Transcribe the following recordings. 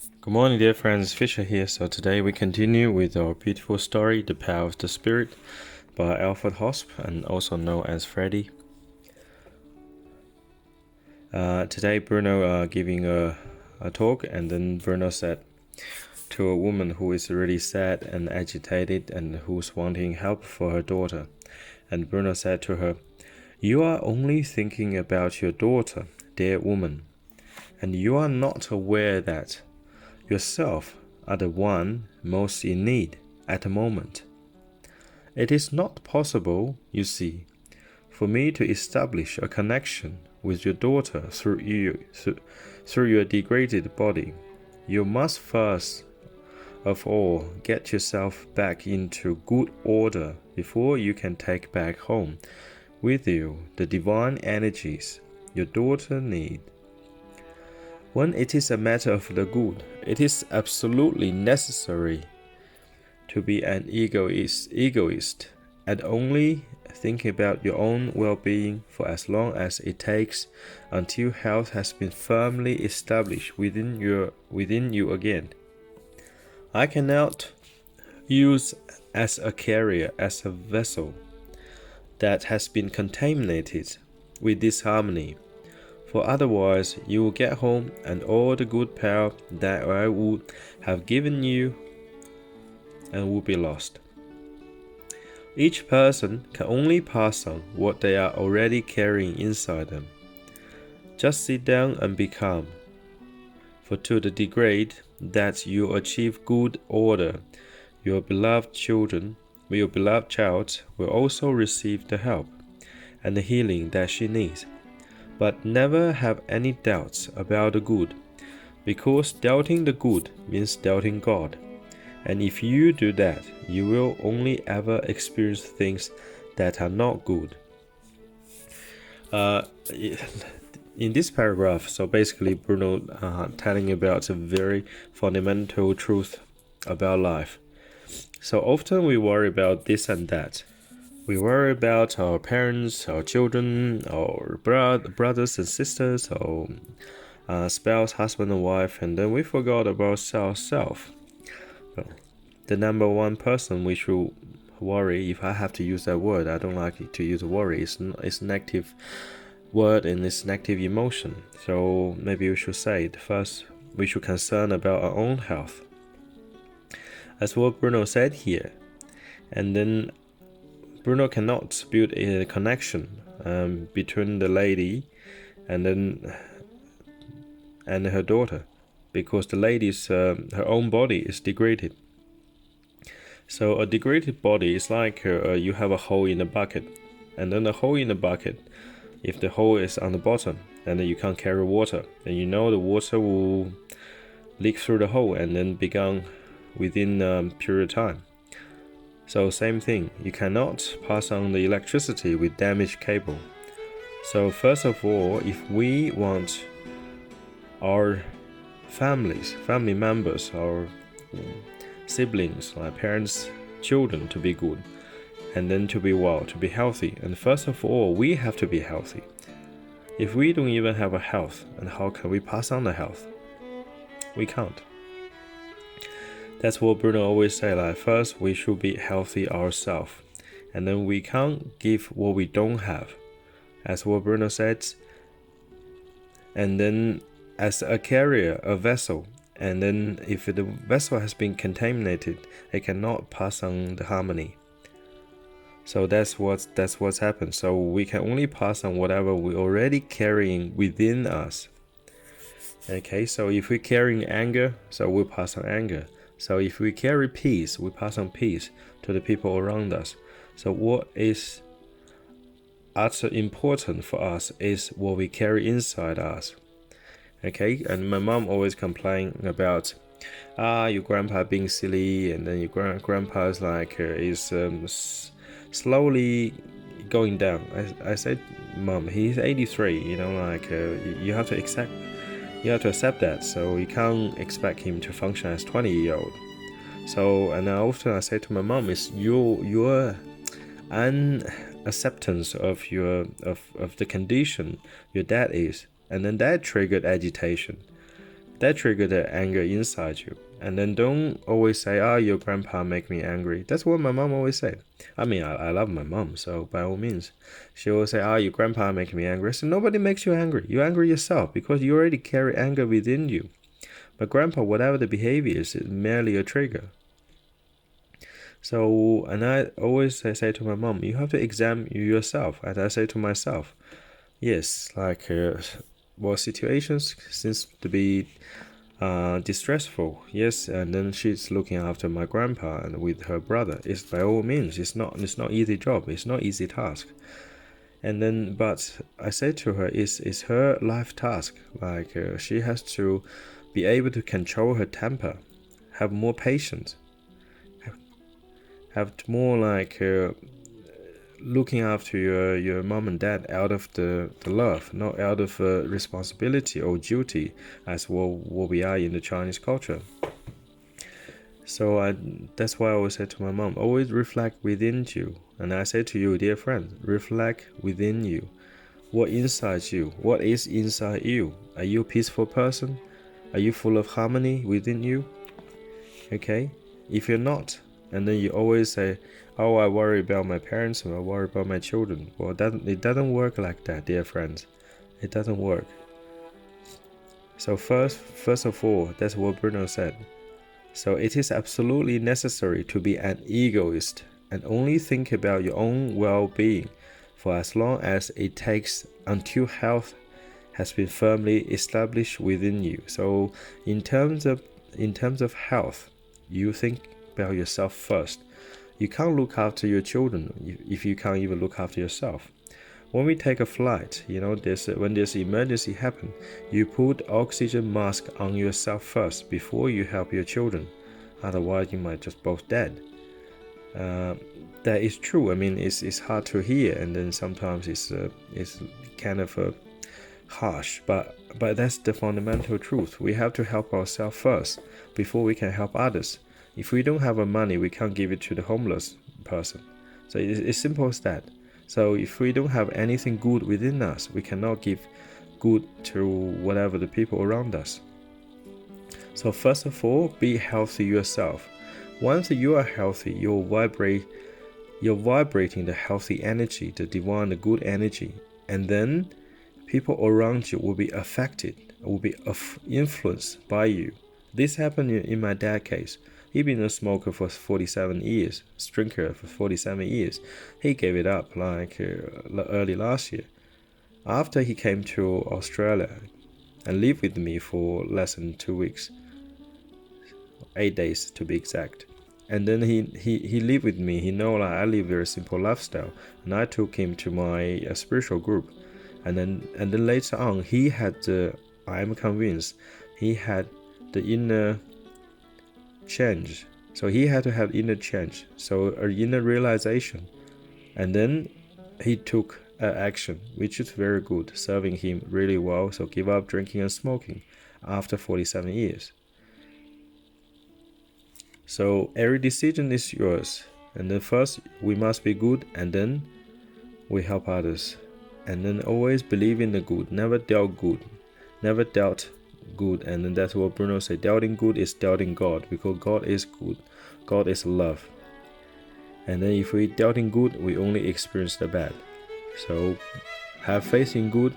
Good morning, dear friends. Fisher here. So today we continue with our beautiful story, The Power of the Spirit, by Alfred Hosp, and also known as Freddy. Today Bruno giving a talk, and then Bruno said to a woman who is really sad and agitated and who's wanting help for her daughter. And Bruno said to her, "You are only thinking about your daughter, dear woman, and you are not aware that yourself are the one most in need at the moment. It is not possible, you see, for me to establish a connection with your daughter through your degraded body. You must first of all get yourself back into good order before you can take back home with you the divine energies your daughter needs. When it is a matter of the good, it is absolutely necessary to be an egoist and only think about your own well-being for as long as it takes until health has been firmly established within you again. I cannot use as a carrier, as a vessel that has been contaminated with disharmony. For otherwise you will get home and all the good power that I would have given you and will be lost. Each person can only pass on what they are already carrying inside them. Just sit down and be calm. For to the degree that you achieve good order, your beloved child will also receive the help and the healing that she needs. But never have any doubts about the good, because doubting the good means doubting God. And if you do that, you will only ever experience things that are not good." In this paragraph, so basically Bruno telling about a very fundamental truth about life. So often we worry about this and that. We worry about our parents, our children, our brothers and sisters, our spouse, husband and wife, and then we forgot about ourselves. The number one person we should worry, if I have to use that word, I don't like to use worry, it's a negative word and it's negative emotion. So maybe we should say it first, we should concern about our own health. As what Bruno said here. And then Bruno cannot build a connection between the lady and her daughter, because the lady's her own body is degraded. So a degraded body is like you have a hole in a bucket, and then the hole in the bucket, if the hole is on the bottom and then you can't carry water, then you know the water will leak through the hole and then be gone within a period of time. So same thing, you cannot pass on the electricity with damaged cable. So first of all, if we want our family members, our siblings, like parents, children to be good, and then to be well, to be healthy, and first of all, we have to be healthy. If we don't even have a health, and how can we pass on the health? We can't. That's what Bruno always say, like first we should be healthy ourselves, and then we can't give what we don't have, as what Bruno said. And then as a carrier, a vessel, and then if the vessel has been contaminated, it cannot pass on the harmony. So that's what's happened. So we can only pass on whatever we're already carrying within us. Okay, so if we're carrying anger, so we'll pass on anger. So if we carry peace, we pass on peace to the people around us. So what is utterly important for us is what we carry inside us. Okay, and my mom always complain about your grandpa being silly, and then your grandpa's like is slowly going down. I said, Mom, he's 83, you have to accept that. So you can't expect him to function as 20-year-old. So, and often I say to my mom, is your unacceptance of the condition your dad is, and then that triggered agitation. That triggered the anger inside you. And then don't always say, your grandpa make me angry. That's what my mom always say. I mean, I love my mom, so by all means. She always say, your grandpa make me angry. So nobody makes you angry. You're angry yourself because you already carry anger within you. But grandpa, whatever the behavior is merely a trigger. So, and I always say to my mom, you have to examine yourself. And I say to myself, yes, like, situations seems to be distressful. Yes, and then she's looking after my grandpa and with her brother. It's by all means, it's not easy job. It's not easy task. And then, but I said to her, it's her life task. Like, she has to be able to control her temper, have more patience, have more like looking after your mom and dad out of the love, not out of responsibility or duty, as what we are in the Chinese culture. So that's why I always say to my mom, always reflect within you. And I say to you, dear friend, reflect within you. What inside you? What is inside you? Are you a peaceful person? Are you full of harmony within you? Okay? If you're not, and then you always say, I worry about my parents, or I worry about my children. Well, it doesn't work like that, dear friends. It doesn't work. So first of all, that's what Bruno said. So it is absolutely necessary to be an egoist and only think about your own well-being for as long as it takes until health has been firmly established within you. So in terms of health, you think about yourself first. You can't look after your children if you can't even look after yourself. When we take a flight, when there's emergency happen, you put oxygen mask on yourself first before you help your children. Otherwise, you might just both dead. That is true. I mean, it's hard to hear, and then sometimes it's kind of harsh. But that's the fundamental truth. We have to help ourselves first before we can help others. If we don't have money, we can't give it to the homeless person. So it's simple as that. So if we don't have anything good within us, we cannot give good to whatever the people around us. So first of all, be healthy yourself. Once you are healthy, you're vibrating the healthy energy, the divine, the good energy. And then people around you will be affected, will be influenced by you. This happened in my dad's case. He'd been a smoker for 47 years, drinker for 47 years. He gave it up like early last year. After he came to Australia and lived with me for less than 2 weeks, 8 days to be exact. And then he lived with me. He know like I live a very simple lifestyle, and I took him to my spiritual group. And then later on, he had I'm convinced he had the inner change. So he had to have inner change, so an inner realization. And then he took action, which is very good, serving him really well. So give up drinking and smoking after 47 years. So every decision is yours. And then first we must be good, and then we help others. And then always believe in the good, never doubt good. Never doubt good. And then that's what Bruno said, doubting good is doubting God, because God is good. God is love. And then if we doubting good, we only experience the bad. So have faith in good,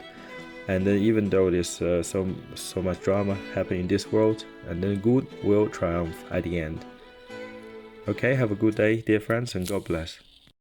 and then even though there's so much drama happening in this world, and then good will triumph at the end. Okay, have a good day, dear friends, and God bless.